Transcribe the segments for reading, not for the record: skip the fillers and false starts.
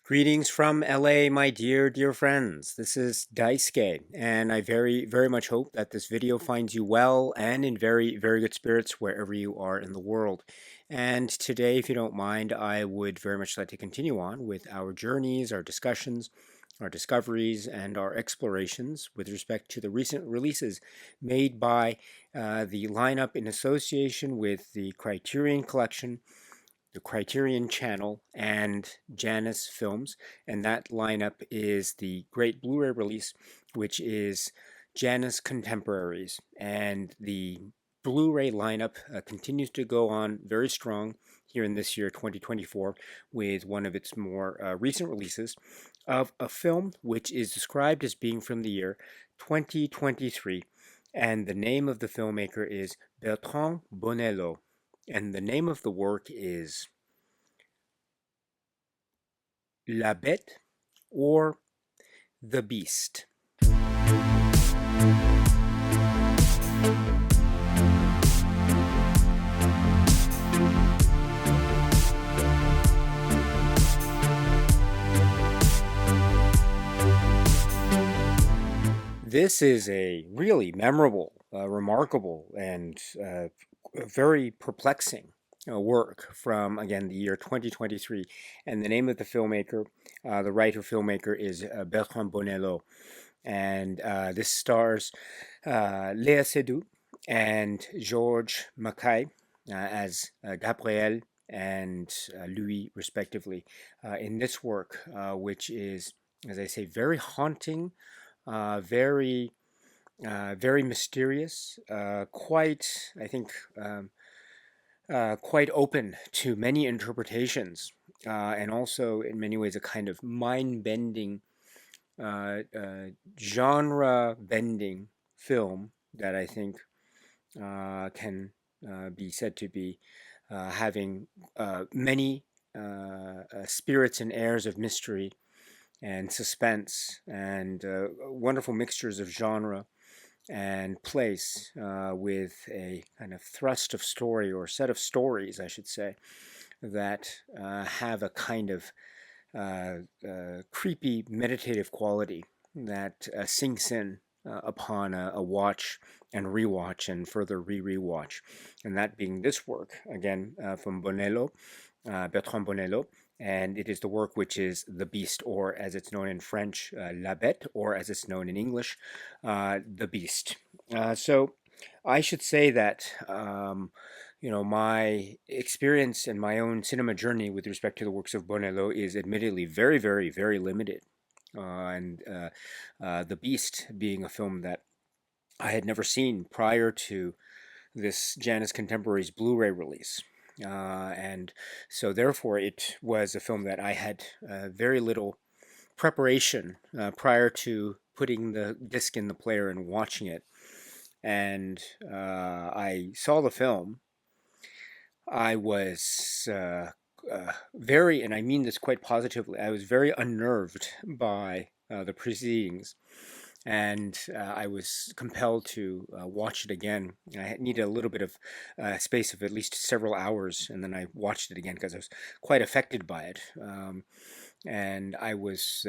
Greetings from LA, my dear friends. This is Daisuke, and I very much hope that this video finds you well and in very good spirits wherever you are in the world. And today, if you don't mind, I would very much like to continue on with our journeys, our discussions, our discoveries, and our explorations with respect to the recent releases made by the lineup in association with the Criterion Collection, the Criterion Channel, and JANUS Films. And that lineup is the great Blu-ray release, which is JANUS Contemporaries. And the Blu-ray lineup continues to go on very strong here in this year, 2024, with one of its more recent releases of a film which is described as being from the year 2023. And the name of the filmmaker is Bertrand Bonello. And the name of the work is La Bête or The Beast. This is a really memorable, remarkable, and very perplexing work from, again, the year 2023. And the name of the filmmaker, the writer-filmmaker, is Bertrand Bonello. And this stars Léa Seydoux and Georges Mackay as Gabriel and Louis, respectively, in this work, which is, as I say, very haunting, very mysterious, quite, I think, quite open to many interpretations, and also in many ways a kind of mind-bending, genre-bending film that I think can be said to be having many spirits and airs of mystery and suspense and wonderful mixtures of genre and place, with a kind of thrust of story, or set of stories, I should say, that have a kind of creepy meditative quality that sinks in upon a watch and rewatch and further rewatch. And that being this work, again, from Bonello, Bertrand Bonello, and it is the work which is The Beast, or as it's known in French, La Bête, or as it's known in English, The Beast. So I should say that my experience and my own cinema journey with respect to the works of Bonello is admittedly very limited. And The Beast being a film that I had never seen prior to this JANUS Contemporaries Blu-ray release. And so therefore it was a film that I had very little preparation prior to putting the disc in the player and watching it. And I saw the film. I was very, and I mean this quite positively, I was very unnerved by the proceedings. And I was compelled to watch it again. I needed a little bit of space of at least several hours, and then I watched it again because I was quite affected by it. And I was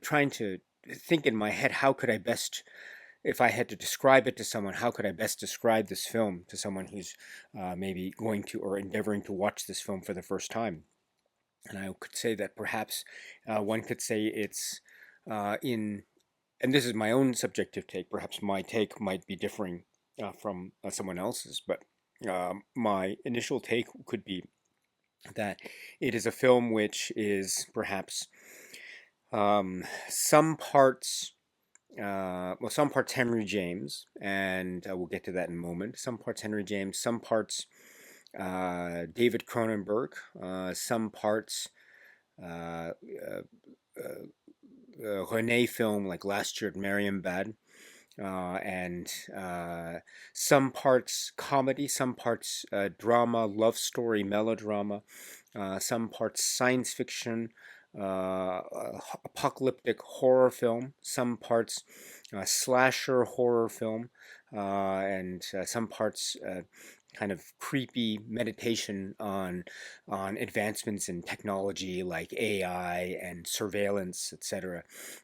trying to think in my head, how could I best, if I had to describe it to someone, how could I best describe this film to someone who's maybe going to or endeavoring to watch this film for the first time? And I could say that perhaps one could say it's and this is my own subjective take, perhaps my take might be differing from someone else's, but my initial take could be that it is a film which is perhaps some parts some parts Henry James, and we'll get to that in a moment. Some parts Henry James, some parts David Cronenberg, some parts uh, Rene film like Last Year at Marienbad, and some parts comedy, some parts drama, love story, melodrama, some parts science fiction, apocalyptic horror film, some parts slasher horror film, and some parts kind of creepy meditation on advancements in technology like AI and surveillance, etc.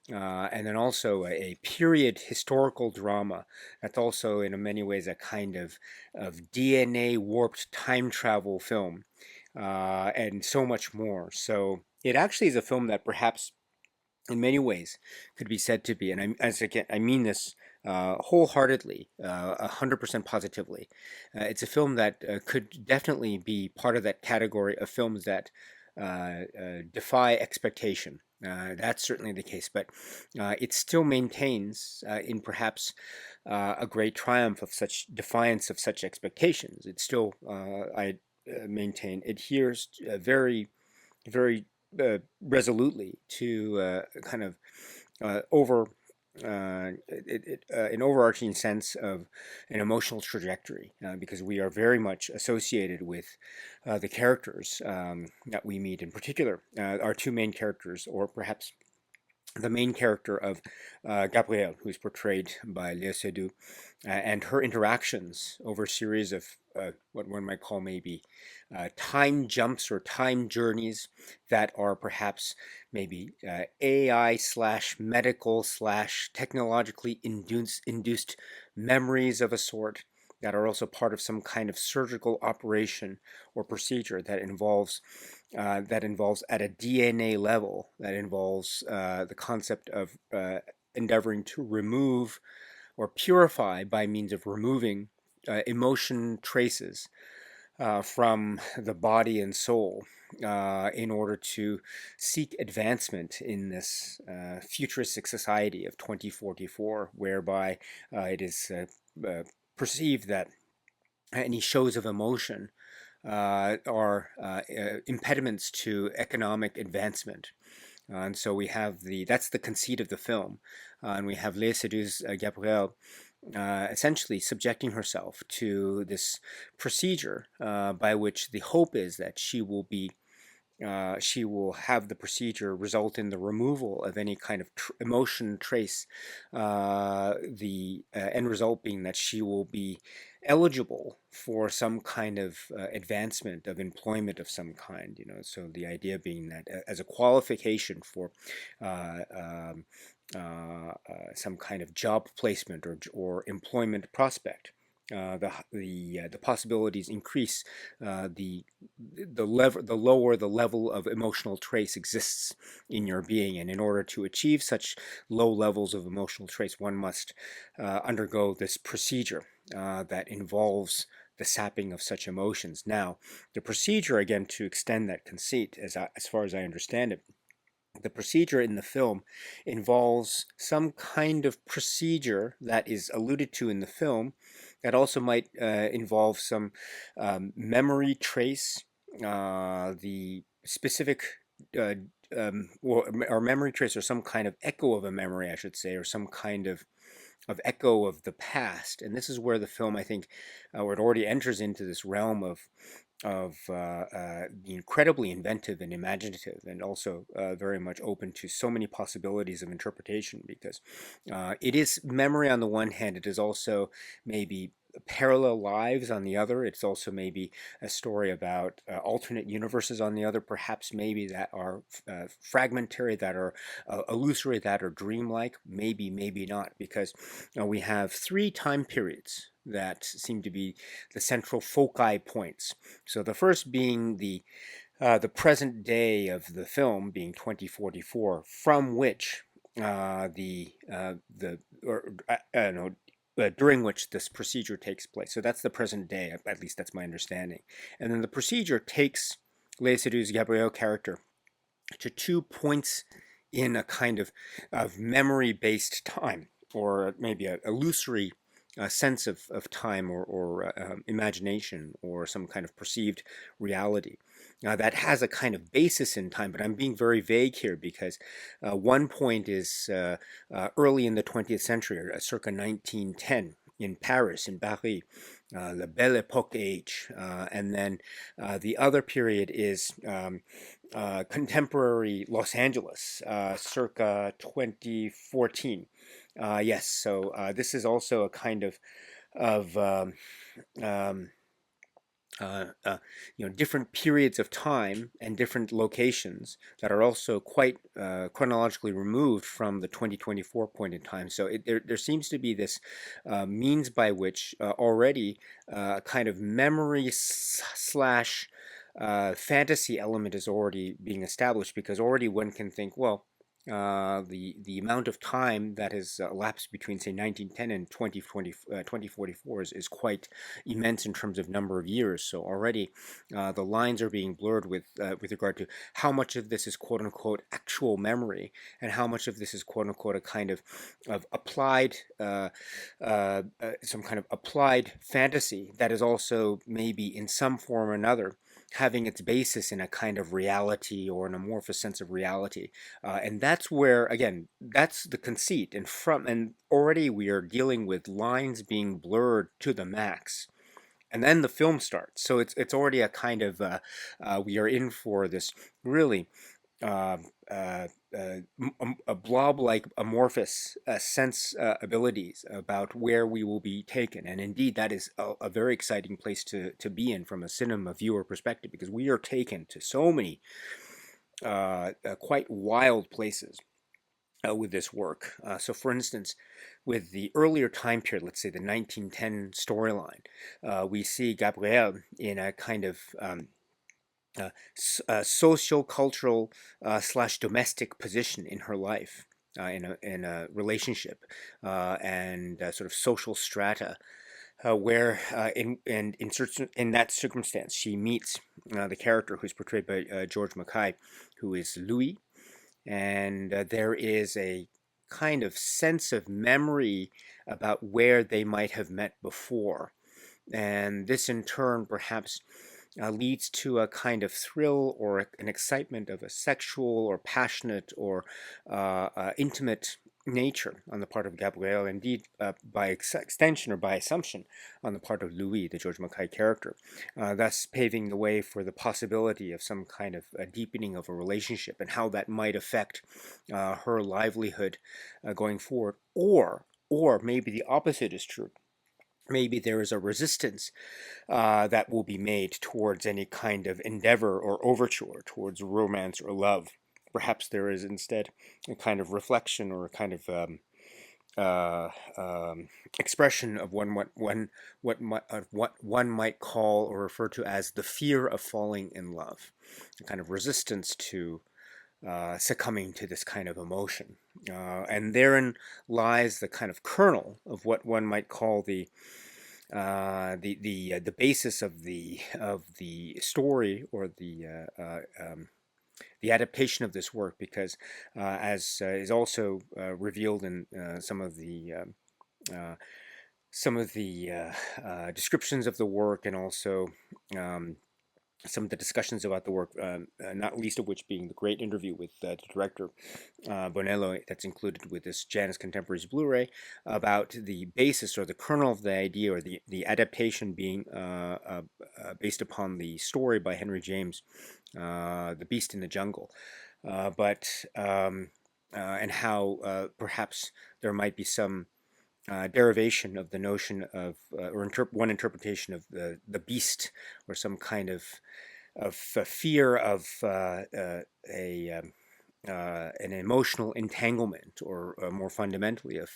And then also a period historical drama that's also in many ways a kind of DNA warped time travel film, and so much more. So it actually is a film that perhaps in many ways could be said to be, and I mean this wholeheartedly, 100% positively. It's a film that could definitely be part of that category of films that defy expectation. That's certainly the case, but it still maintains, in perhaps a great triumph of such defiance of such expectations. It still, I maintain, adheres very, very resolutely to kind of over an overarching sense of an emotional trajectory, because we are very much associated with the characters that we meet, in particular our two main characters, or perhaps the main character of Gabrielle, who's portrayed by Léa Seydoux, and her interactions over a series of what one might call maybe time jumps or time journeys that are perhaps maybe AI slash medical slash technologically induced memories of a sort that are also part of some kind of surgical operation or procedure that involves at a DNA level, that involves the concept of endeavoring to remove or purify by means of removing emotion traces from the body and soul, in order to seek advancement in this futuristic society of 2044, whereby it is perceived that any shows of emotion are impediments to economic advancement. And so we have that's the conceit of the film. And we have Léa Seydoux's Gabrielle essentially subjecting herself to this procedure by which the hope is that she will have the procedure result in the removal of any kind of emotion trace, the end result being that she will be eligible for some kind of advancement of employment of some kind, so the idea being that as a qualification for uh, um, some kind of job placement or employment prospect. The possibilities increase, the lower the level of emotional trace exists in your being, and in order to achieve such low levels of emotional trace, one must undergo this procedure that involves the sapping of such emotions. Now, the procedure, again, to extend that conceit, as far as I understand it, the procedure in the film involves some kind of procedure that is alluded to in the film that also might involve some memory trace, the specific uh, or memory trace, or some kind of echo of a memory, I should say, or some kind of echo of the past. And this is where the film, I think, where it already enters into this realm of being incredibly inventive and imaginative, and also very much open to so many possibilities of interpretation, because it is memory on the one hand, it is also maybe parallel lives on the other. It's also maybe a story about alternate universes on the other, perhaps maybe that are fragmentary, that are illusory, that are dreamlike, maybe not, because we have three time periods that seem to be the central foci points. So the first being the present day of the film, being 2044, from which the or I don't know, during which this procedure takes place. So that's the present day, at least that's my understanding. And then the procedure takes Léa Seydoux's Gabrielle character to 2 points in a kind of memory-based time, or maybe a illusory sense of time, or imagination, or some kind of perceived reality. That has a kind of basis in time, but I'm being very vague here, because one point is early in the 20th century, circa 1910, in Paris, in Paris, La Belle Époque age. And then the other period is contemporary Los Angeles, circa 2014. Yes, so this is also a kind of um, uh, uh, different periods of time and different locations that are also quite chronologically removed from the 2024 point in time. So there seems to be this means by which already a kind of memory slash fantasy element is already being established, because already one can think, well, the amount of time that has elapsed between, say, 1910 and 2044 is quite immense in terms of number of years. So already the lines are being blurred with regard to how much of this is quote unquote actual memory, and how much of this is quote unquote a kind of applied some kind of applied fantasy that is also maybe in some form or another having its basis in a kind of reality or an amorphous sense of reality. And that's where, again, that's the conceit. And already we are dealing with lines being blurred to the max. And then the film starts. So it's already a kind of, we are in for this really uh, uh, a blob-like amorphous sense abilities about where we will be taken. And indeed, that is a very exciting place to be in from a cinema viewer perspective, because we are taken to so many quite wild places with this work. So, for instance, with the earlier time period, let's say the 1910 storyline, we see Gabrielle in a kind of social, cultural slash domestic position in her life, in a relationship, and sort of social strata, where in that circumstance she meets the character who's portrayed by George Mackay, who is Louis, and there is a kind of sense of memory about where they might have met before. And this in turn perhaps leads to a kind of thrill or an excitement of a sexual or passionate or intimate nature on the part of Gabrielle, indeed by extension or by assumption on the part of Louis, the George Mackay character, thus paving the way for the possibility of some kind of a deepening of a relationship and how that might affect her livelihood going forward. Or maybe the opposite is true. Maybe there is a resistance that will be made towards any kind of endeavor or overture towards romance or love. Perhaps there is instead a kind of reflection or a kind of uh, um, expression of what one might call or refer to as the fear of falling in love, a kind of resistance to succumbing to this kind of emotion. And therein lies the kind of kernel of what one might call the basis of the story, or the adaptation of this work, because as is also revealed in uh, some of the descriptions of the work, and also some of the discussions about the work, not least of which being the great interview with the director Bonello that's included with this JANUS Contemporaries Blu-ray, about the basis or the kernel of the idea, or the adaptation being based upon the story by Henry James, The Beast in the Jungle. And how perhaps there might be some derivation of the notion of, one interpretation of the beast, or some kind of fear of an emotional entanglement, or more fundamentally, a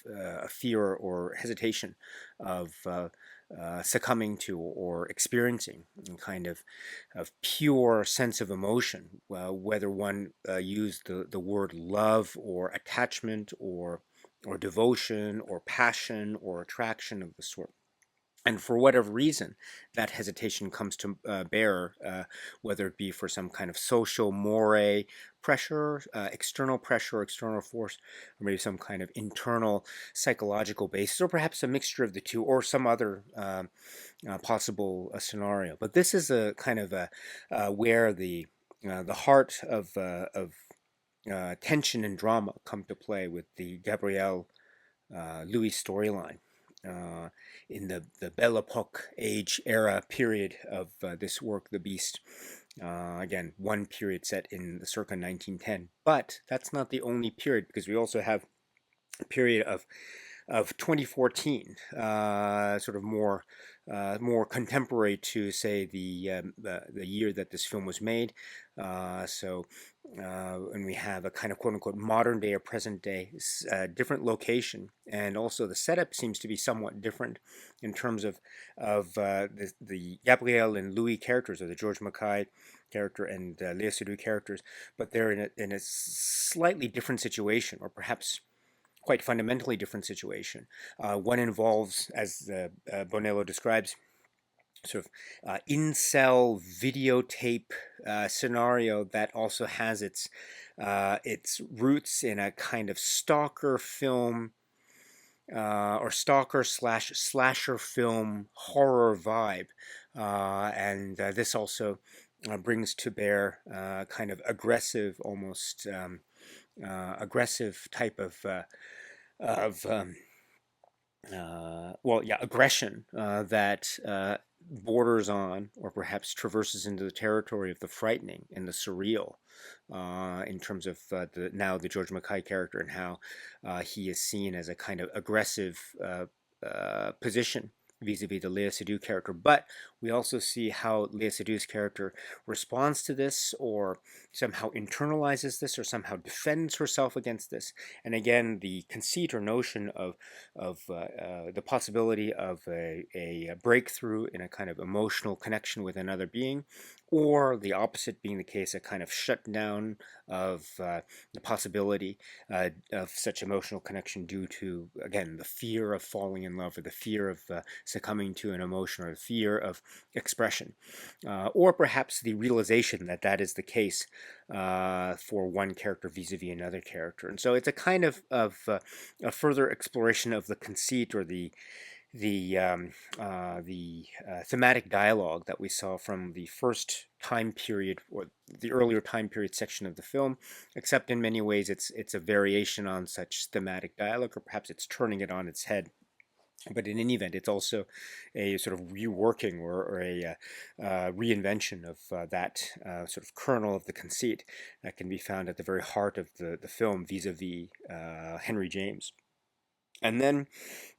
fear or hesitation of succumbing to or experiencing a kind of pure sense of emotion, whether one used the word love or attachment or devotion or passion or attraction of the sort. And for whatever reason, that hesitation comes to bear, whether it be for some kind of social moray pressure, external pressure, external force, or maybe some kind of internal psychological basis, or perhaps a mixture of the two, or some other possible scenario. But this is a kind of where the heart of tension and drama come to play with the Gabrielle Louis storyline. In the Belle Epoque age era period of this work, The Beast. Again, one period set in the circa 1910. But that's not the only period, because we also have a period of of 2014, sort of more contemporary to say the year that this film was made. And we have a kind of quote unquote modern day or present day, different location, and also the setup seems to be somewhat different in terms of the Gabrielle and Louis characters, or the George Mackay character and Léa Seydoux characters, but they're in a slightly different situation, or perhaps quite fundamentally different situation. One involves, as Bonello describes, sort of incel videotape scenario that also has its roots in a kind of stalker film, or stalker slash slasher film horror vibe, and this also brings to bear kind of aggressive, almost aggressive type of well, yeah, aggression that borders on, or perhaps traverses into the territory of the frightening and the surreal, in terms of the George Mackay character, and how he is seen as a kind of aggressive position vis-a-vis the Léa Seydoux character. But we also see how Léa Seydoux's character responds to this, or somehow internalizes this, or somehow defends herself against this. And again, the conceit or notion of the possibility of a breakthrough in a kind of emotional connection with another being, or the opposite being the case, a kind of shutdown of the possibility of such emotional connection due to, again, the fear of falling in love, or the fear of succumbing to an emotion, or the fear of expression, or perhaps the realization that that is the case for one character vis-a-vis another character. And so it's a kind of a further exploration of the conceit, or the thematic dialogue that we saw from the first time period, or the earlier time period section of the film, except in many ways it's a variation on such thematic dialogue, or perhaps it's turning it on its head. But in any event, it's also a sort of reworking, or a reinvention of that sort of kernel of the conceit that can be found at the very heart of the film vis-a-vis Henry James. And then,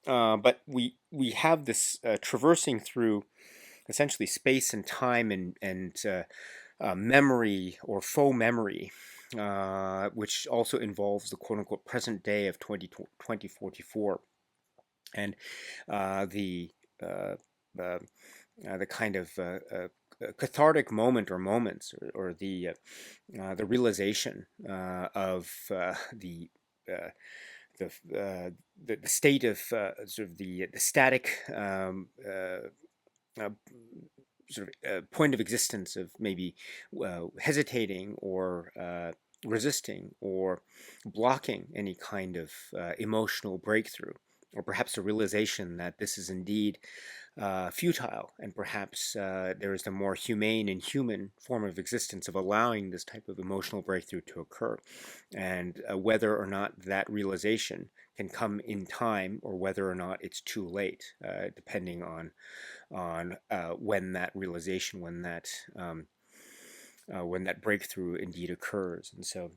but we have this traversing through essentially space and time, and memory, or faux memory, which also involves the quote unquote present day of 2044, and the the kind of cathartic moment, or moments, or the realization of uh, the state of sort of the static uh, sort of point of existence of maybe hesitating, or resisting, or blocking any kind of emotional breakthrough, or perhaps a realization that this is indeed futile, and perhaps there is a more humane and human form of existence of allowing this type of emotional breakthrough to occur, and whether or not that realization can come in time, or whether or not it's too late, depending on when that realization, when that breakthrough indeed occurs. And so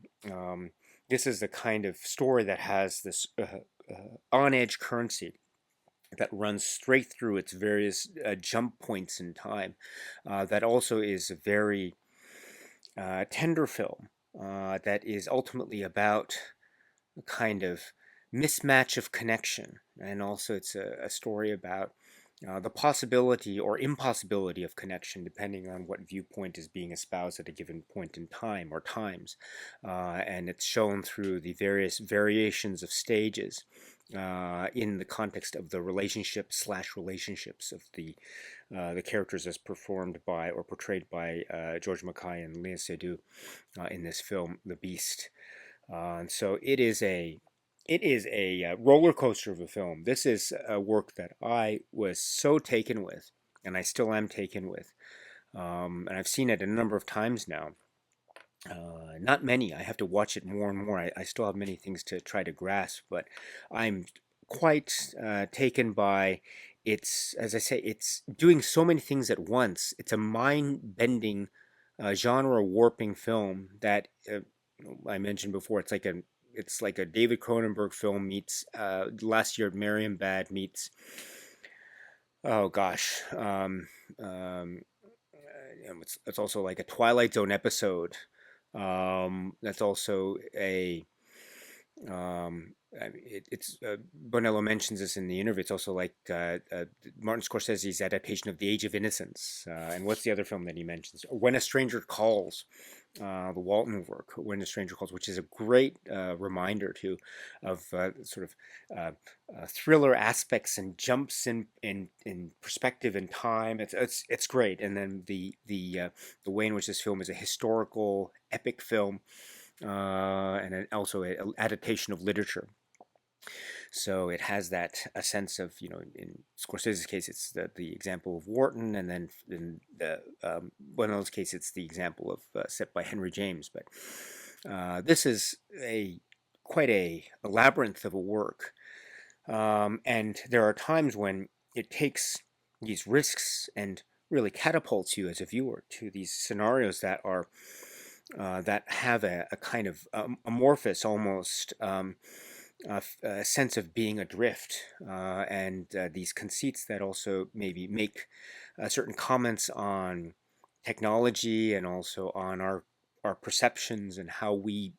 this is the kind of story that has this on-edge currency that runs straight through its various jump points in time. That also is a very tender film that is ultimately about a kind of mismatch of connection, and also it's a story about the possibility or impossibility of connection, depending on what viewpoint is being espoused at a given point in time, or times. And it's shown through the various variations of stages in the context of the relationship slash relationships of the characters as performed by, or portrayed by, George Mackay and Léa Seydoux in this film, The Beast. And so it is a roller coaster of a film. This is a work that I was so taken with, and I still am taken with. And I've seen it a number of times now. Not many. I have to watch it more and more. I still have many things to try to grasp, but I'm quite taken by its, as I say, it's doing so many things at once. It's a mind-bending, genre warping film that I mentioned before. It's like it's like a David Cronenberg film meets last year Marion Bad meets oh gosh it's also like a Twilight Zone episode. That's also a it's Bonello mentions this in the interview. It's also like Martin Scorsese's adaptation of The Age of Innocence. And what's the other film that he mentions? When a Stranger Calls, the Walton work, When a Stranger Calls, which is a great reminder too of sort of thriller aspects and jumps in perspective and time. It's great. And then the way in which this film is a historical epic film, and also an adaptation of literature. So it has that a sense of, in Scorsese's case, it's the example of Wharton, and then in the Bonello's case, it's the example of set by Henry James. But this is quite a labyrinth of a work, and there are times when it takes these risks and really catapults you as a viewer to these scenarios that are that have a kind of amorphous, almost a sense of being adrift, and these conceits that also maybe make certain comments on technology and also on our perceptions and how we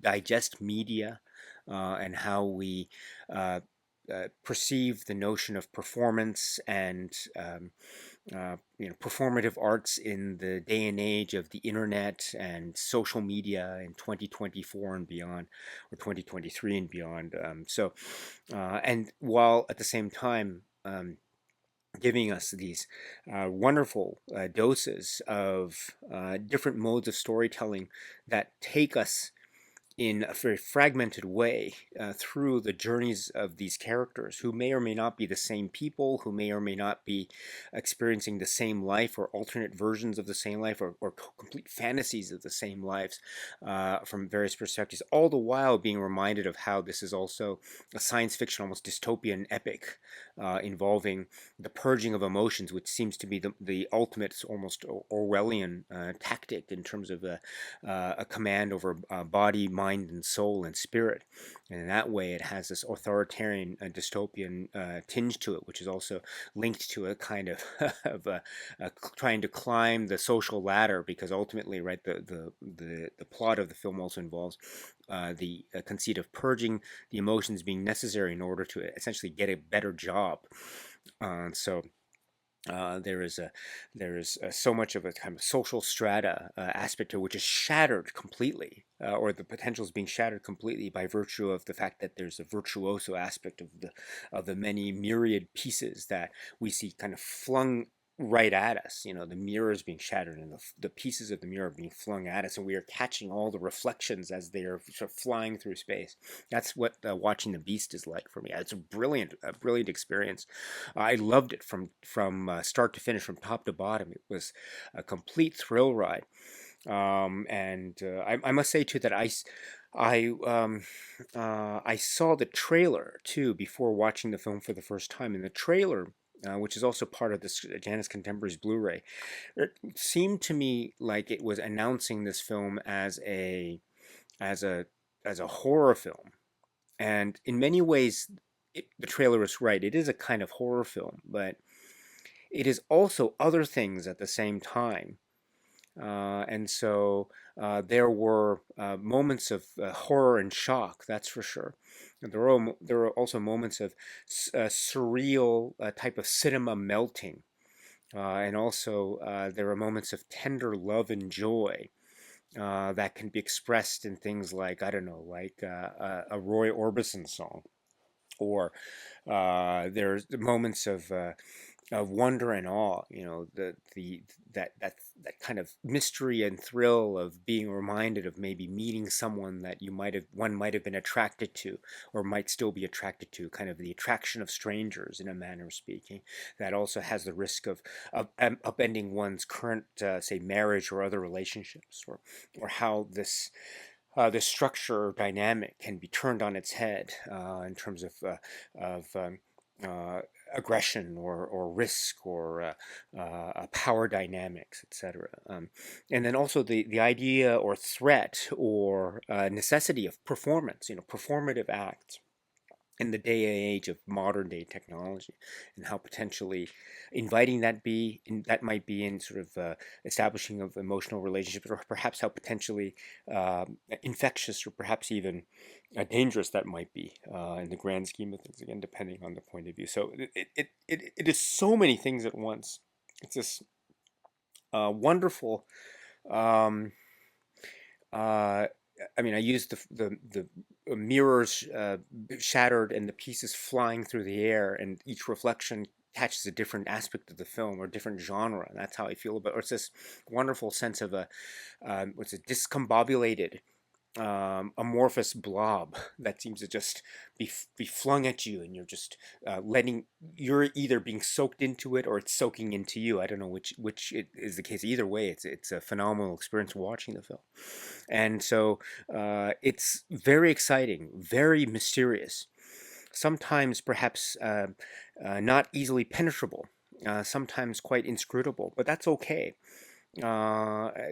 digest media, and how we perceive the notion of performance and performative arts in the day and age of the internet and social media in 2024 and beyond, or 2023 and beyond. And while at the same time giving us these wonderful doses of different modes of storytelling that take us in a very fragmented way through the journeys of these characters, who may or may not be the same people, who may or may not be experiencing the same life or alternate versions of the same life, or complete fantasies of the same lives from various perspectives, all the while being reminded of how this is also a science fiction, almost dystopian epic involving the purging of emotions, which seems to be the ultimate, almost Orwellian tactic in terms of a command over body, mind, and soul and spirit. And in that way, it has this authoritarian dystopian tinge to it, which is also linked to a kind of trying to climb the social ladder, because ultimately, right, the plot of the film also involves the conceit of purging the emotions being necessary in order to essentially get a better job. So there is so much of a kind of social strata aspect to it, which is shattered completely, or the potential is being shattered completely by virtue of the fact that there's a virtuoso aspect of the many myriad pieces that we see kind of flung right at us. The mirror is being shattered, and the pieces of the mirror are being flung at us, and we are catching all the reflections as they are sort of flying through space. That's what watching The Beast is like for me. It's a brilliant experience. I loved it from start to finish, from top to bottom. It was a complete thrill ride. And I must say too that I saw the trailer too before watching the film for the first time. In the trailer, which is also part of this JANUS Contemporaries Blu-ray, it seemed to me like it was announcing this film as a horror film. And in many ways, the trailer is right. It is a kind of horror film, but it is also other things at the same time. And so there were moments of horror and shock, that's for sure. And there are also moments of surreal type of cinema melting. And also there are moments of tender love and joy that can be expressed in things like, I don't know, like a Roy Orbison song. Or there's moments of wonder and awe, that kind of mystery and thrill of being reminded of maybe meeting someone that one might have been attracted to, or might still be attracted to, kind of the attraction of strangers, in a manner of speaking, that also has the risk of upending one's current, say, marriage or other relationships, or how this structure or dynamic can be turned on its head in terms of aggression or risk or power dynamics, etc. And then also the idea or threat or necessity of performance, performative acts in the day and age of modern day technology, and how potentially inviting that might be in sort of establishing of emotional relationships, or perhaps how potentially infectious or perhaps even dangerous that might be in the grand scheme of things, again depending on the point of view. So it is so many things at once. It's this wonderful um, uh, I mean, I used the mirrors shattered and the pieces flying through the air, and each reflection catches a different aspect of the film or different genre, and that's how I feel about. Or it's this wonderful sense of a what's it, discombobulated amorphous blob that seems to just be flung at you, and you're just you're either being soaked into it or it's soaking into you. I don't know which it is the case. Either way, it's a phenomenal experience watching the film, and so it's very exciting, very mysterious, sometimes perhaps not easily penetrable, sometimes quite inscrutable, but that's okay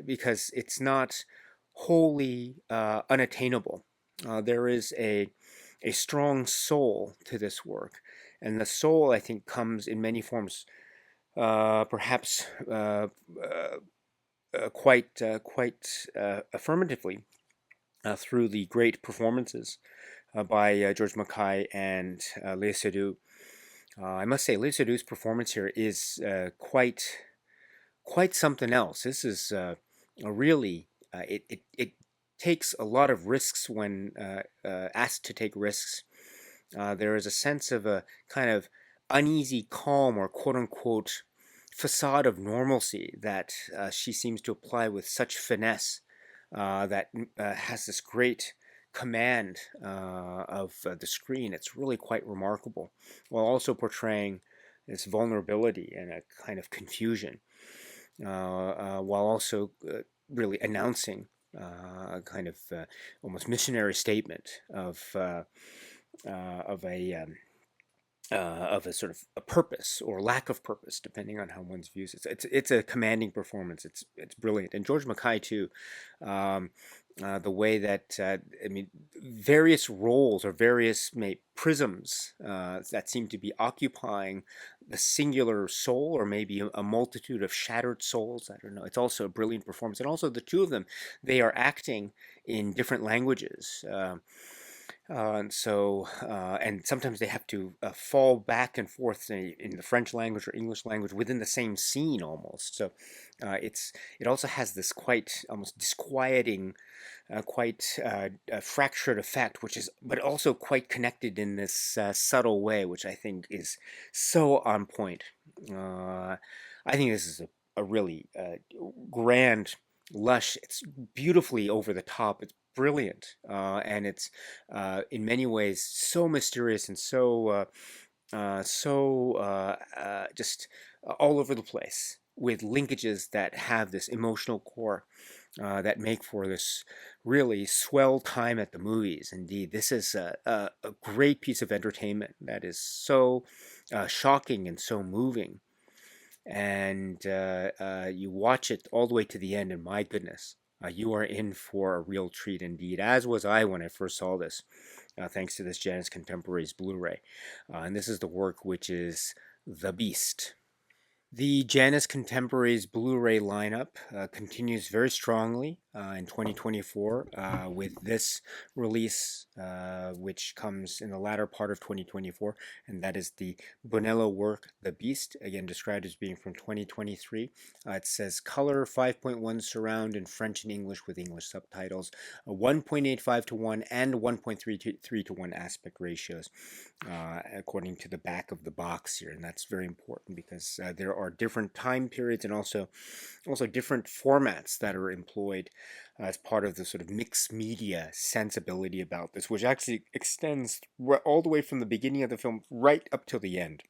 because it's not wholly unattainable. There is a strong soul to this work, and the soul, I think, comes in many forms, perhaps quite affirmatively through the great performances by George Mackay and Léa Seydoux. I must say, Léa Seydoux's performance here is quite something else. This is a really it takes a lot of risks when asked to take risks. There is a sense of a kind of uneasy calm or quote unquote facade of normalcy that she seems to apply with such finesse that has this great command of the screen. It's really quite remarkable, while also portraying this vulnerability and a kind of confusion, while also really announcing a kind of almost missionary statement of a sort of a purpose or lack of purpose, depending on how one's views it. It's a commanding performance. It's brilliant, and George Mackay too. Um, the way that I mean, various roles or various prisms that seem to be occupying the singular soul, or maybe a multitude of shattered souls. I don't know. It's also a brilliant performance, and also the two of them, they are acting in different languages. And sometimes they have to fall back and forth in the French language or English language within the same scene almost. So it also has this quite almost disquieting, quite fractured effect, which is but also quite connected in this subtle way, which I think is so on point. I think this is a really grand, lush. It's beautifully over the top. It's brilliant, and it's in many ways so mysterious and so just all over the place, with linkages that have this emotional core that make for this really swell time at the movies. Indeed, this is a great piece of entertainment that is so shocking and so moving. And you watch it all the way to the end, and my goodness, you are in for a real treat indeed, as was I when I first saw this, thanks to this JANUS Contemporaries Blu-ray. And this is the work which is The Beast. The JANUS Contemporaries Blu-ray lineup continues very strongly in 2024 with this release, which comes in the latter part of 2024, and that is the Bonello work, The Beast, again described as being from 2023. It says color 5.1 surround in French and English with English subtitles, 1.85 to 1 and 1.33 to 1 aspect ratios, according to the back of the box here, and that's very important because there are different time periods and also different formats that are employed as part of the sort of mixed media sensibility about this, which actually extends all the way from the beginning of the film right up till the end.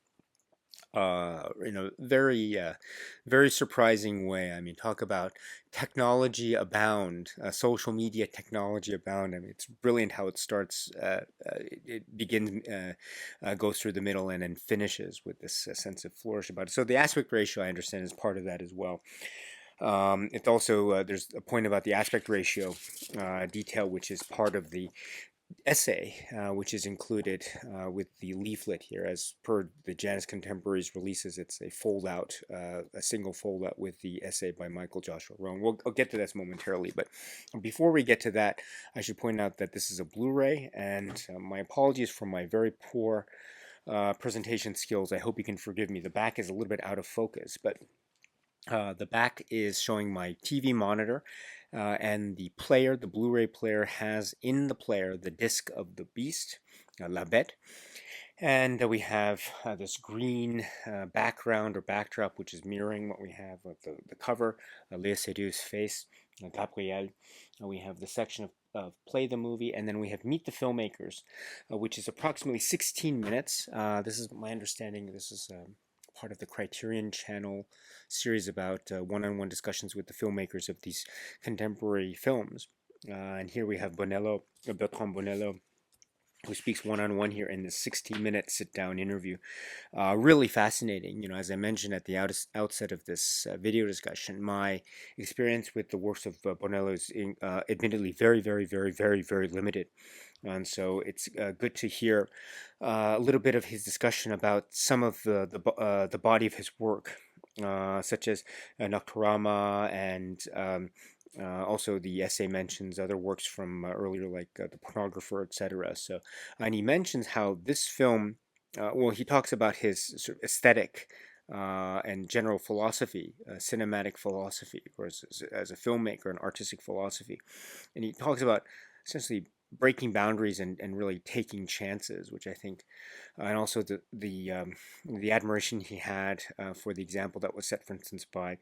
in a very surprising way. I mean, talk about technology abound, social media technology abound. I mean, it's brilliant how it starts. It begins, goes through the middle, and then finishes with this sense of flourish about it. So the aspect ratio, I understand, is part of that as well. It's also there's a point about the aspect ratio detail, which is part of the essay, which is included with the leaflet here. As per the JANUS Contemporaries releases, it's a fold-out, a single fold-out with the essay by Michael Joshua Rohn. I'll get to this momentarily, but before we get to that, I should point out that this is a Blu-ray, and my apologies for my very poor presentation skills. I hope you can forgive me. The back is a little bit out of focus, but the back is showing my TV monitor, and the player, the Blu-ray player, has in the player the disc of the Beast, La Bête, and we have this green background or backdrop, which is mirroring what we have with the cover, Léa Seydoux' face, Gabrielle. We have the section of Play the Movie, and then we have Meet the Filmmakers, which is approximately 16 minutes. This is my understanding. This is part of the Criterion Channel series about one-on-one discussions with the filmmakers of these contemporary films. And here we have Bonello, Bertrand Bonello, who speaks one-on-one here in this 16-minute sit-down interview. Really fascinating. You know, as I mentioned at the outset of this video discussion, my experience with the works of Bonello is admittedly very limited. And so it's good to hear a little bit of his discussion about some of the body of his work, such as Nocturama, and also the essay mentions other works from earlier, like The Pornographer, etc. So, and he mentions how this film, well, he talks about his sort of aesthetic and general philosophy, cinematic philosophy, or as a filmmaker, an artistic philosophy. And he talks about essentially breaking boundaries and really taking chances, which I think, and also the admiration he had for the example that was set, for instance, by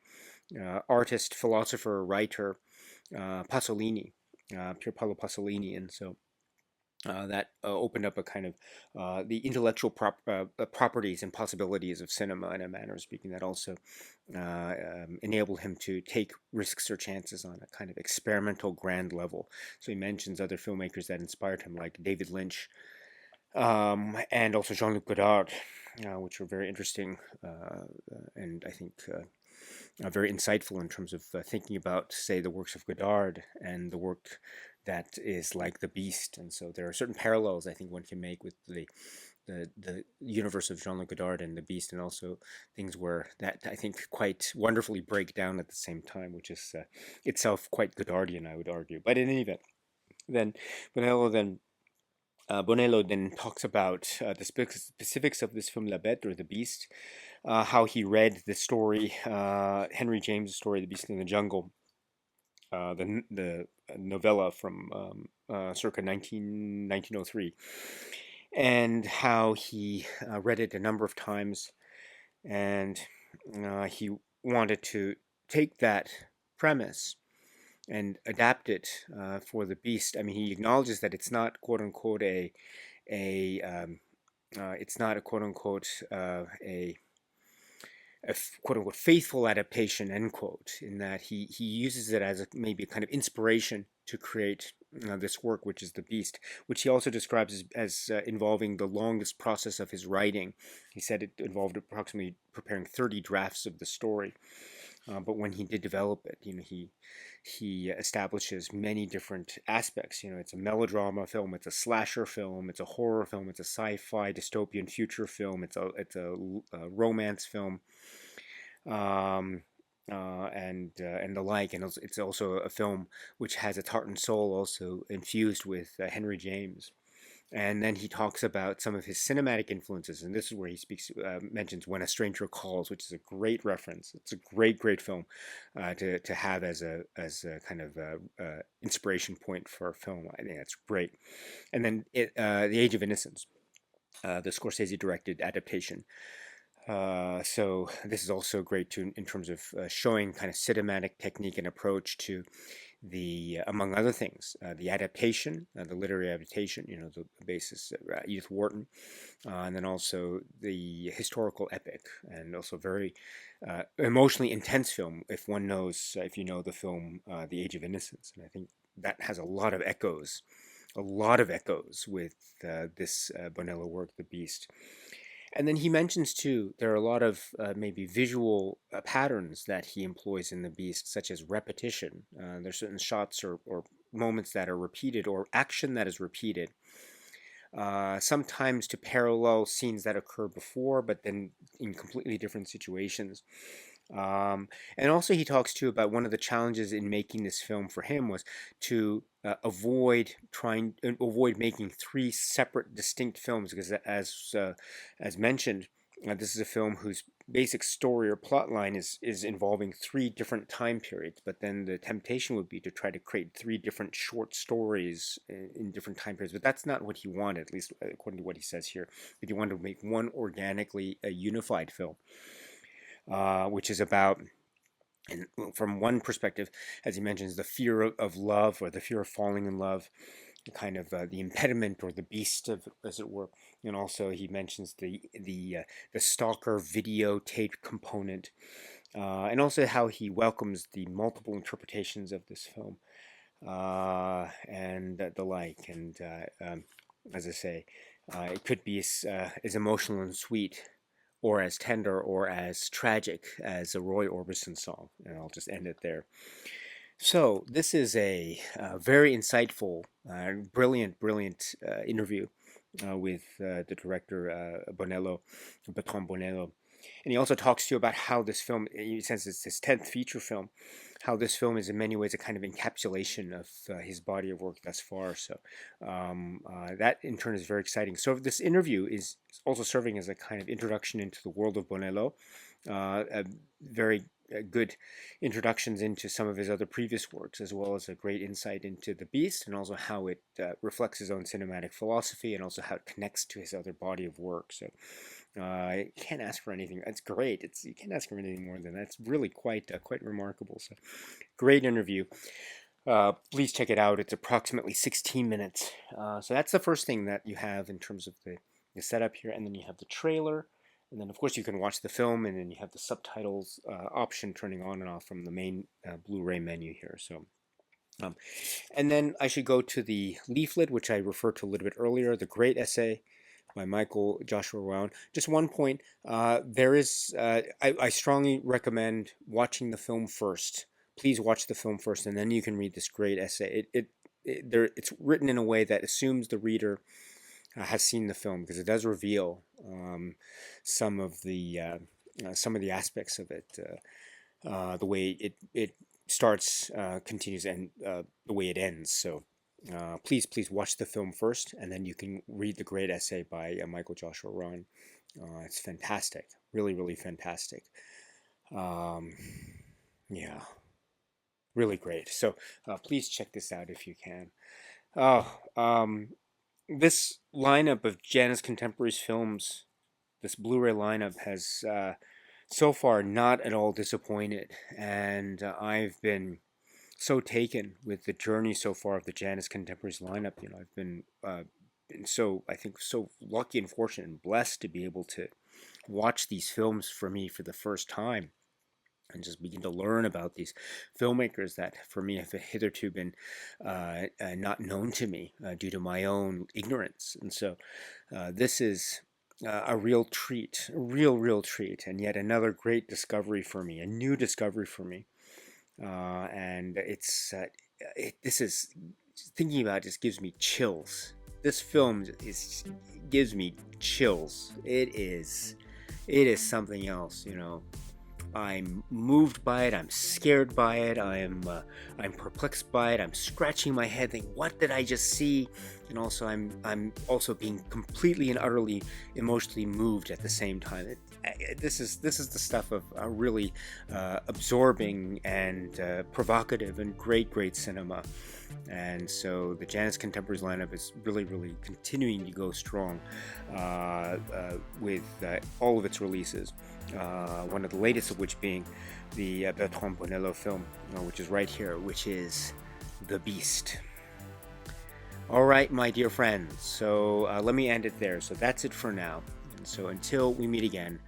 artist, philosopher, writer Pasolini, Pier Paolo Pasolini, and so that opened up a kind of the intellectual properties and possibilities of cinema in a manner of speaking, that also enabled him to take risks or chances on a kind of experimental grand level. So he mentions other filmmakers that inspired him, like David Lynch, and also Jean-Luc Godard, which were very interesting and I think very insightful in terms of thinking about, say, the works of Godard and the work that is like The Beast. And so there are certain parallels I think one can make with the universe of Jean-Luc Godard and The Beast, and also things where that I think quite wonderfully break down at the same time, which is itself quite Godardian, I would argue. But in any event, then Bonello then talks about the specifics of this film, La Bête, or The Beast, how he read the story, Henry James' story, The Beast in the Jungle, the novella from circa 1903, and how he read it a number of times, and he wanted to take that premise and adapt it for The Beast. I mean, he acknowledges that it's not quote unquote it's not a quote unquote quote unquote faithful adaptation, end quote, in that he uses it as maybe a kind of inspiration to create this work, which is The Beast, which he also describes as involving the longest process of his writing. He said it involved approximately preparing 30 drafts of the story. But when he did develop it, you know, he establishes many different aspects. You know, it's a melodrama film, it's a slasher film, it's a horror film, it's a sci-fi dystopian future film, it's a romance film, and the like. And it's also a film which has its heart and soul also infused with Henry James. And then he talks about some of his cinematic influences, and this is where he mentions When a Stranger Calls, which is a great reference. It's a great film to have as a kind of inspiration point for a film. I think that's great. And then The Age of Innocence, the Scorsese directed adaptation. So this is also great too, in terms of showing kind of cinematic technique and approach to the among other things, the adaptation, the literary adaptation, the basis, Edith Wharton, and then also the historical epic, and also very emotionally intense film. If you know the film, The Age of Innocence, and I think that has a lot of echoes with this Bonello work, The Beast. And then he mentions too, there are a lot of maybe visual patterns that he employs in The Beast, such as repetition. There's certain shots or moments that are repeated, or action that is repeated, sometimes to parallel scenes that occur before, but then in completely different situations. And also he talks too about one of the challenges in making this film for him was to avoid making three separate distinct films, because as mentioned, this is a film whose basic story or plot line is involving three different time periods, but then the temptation would be to try to create three different short stories in different time periods. But that's not what he wanted, at least according to what he says here. But he wanted to make one organically unified film, which is about, and from one perspective, as he mentions, the fear of love, or the fear of falling in love, kind of the impediment or the beast, as it were. And also he mentions the stalker videotape component, and also how he welcomes the multiple interpretations of this film, and the like. And as I say, it could be as emotional and sweet, or as tender, or as tragic as a Roy Orbison song. And I'll just end it there. So this is a very insightful, brilliant interview with the director, Bertrand Bonello. And he also talks to you about how this film, he says it's his 10th feature film, how this film is in many ways a kind of encapsulation of his body of work thus far. So that in turn is very exciting. So this interview is also serving as a kind of introduction into the world of Bonello, a very good introductions into some of his other previous works, as well as a great insight into The Beast, and also how it reflects his own cinematic philosophy, and also how it connects to his other body of work. So you can't ask for anything. It's great. You can't ask for anything more than that. It's really quite remarkable. So great interview. Please check it out. It's approximately 16 minutes. So that's the first thing that you have in terms of the setup here, and then you have the trailer. And then, of course, you can watch the film, and then you have the subtitles option turning on and off from the main Blu-ray menu here. So, and then I should go to the leaflet, which I referred to a little bit earlier, the great essay by Michael Joshua Rowan. Just one point, I strongly recommend watching the film first. Please watch the film first, and then you can read this great essay. It's written in a way that assumes the reader has seen the film, because it does reveal some of the aspects of it, the way it starts, continues, and the way it ends. So please watch the film first, and then you can read the great essay by Michael Joshua Rowan. It's fantastic, really fantastic. Yeah, really great. So please check this out if you can. This lineup of JANUS Contemporaries films, this Blu-ray lineup, has so far not at all disappointed, and I've been so taken with the journey so far of the JANUS Contemporaries lineup. I've been so, I think, so lucky and fortunate and blessed to be able to watch these films for me for the first time, and just begin to learn about these filmmakers that for me have hitherto been not known to me due to my own ignorance. And so this is a real treat, a real treat, and yet another great discovery for me, a new discovery for me. And this is, thinking about it just gives me chills. This film gives me chills. It is something else, I'm moved by it. I'm scared by it. I'm perplexed by it. I'm scratching my head, thinking, "What did I just see?" And also, I'm also being completely and utterly emotionally moved at the same time. This is the stuff of a really absorbing and provocative and great cinema. And so the JANUS Contemporaries lineup is really continuing to go strong with all of its releases. One of the latest of which being the Bertrand Bonello film, which is right here, which is The Beast. All right, my dear friends, so let me end it there. So that's it for now. And so until we meet again,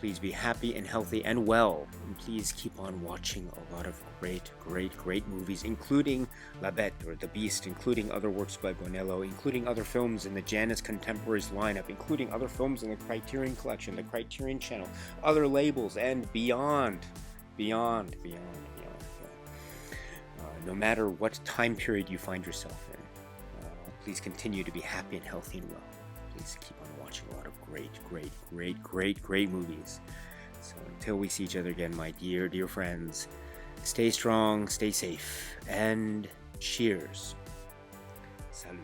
please be happy and healthy and well. And please keep on watching a lot of great movies, including La Bête, or The Beast, including other works by Bonello, including other films in the JANUS Contemporaries lineup, including other films in the Criterion Collection, the Criterion Channel, other labels, and beyond. No matter what time period you find yourself in, please continue to be happy and healthy and well. Please keep on watching a lot of great movies. So until we see each other again, my dear friends, stay strong, stay safe, and cheers. Salut.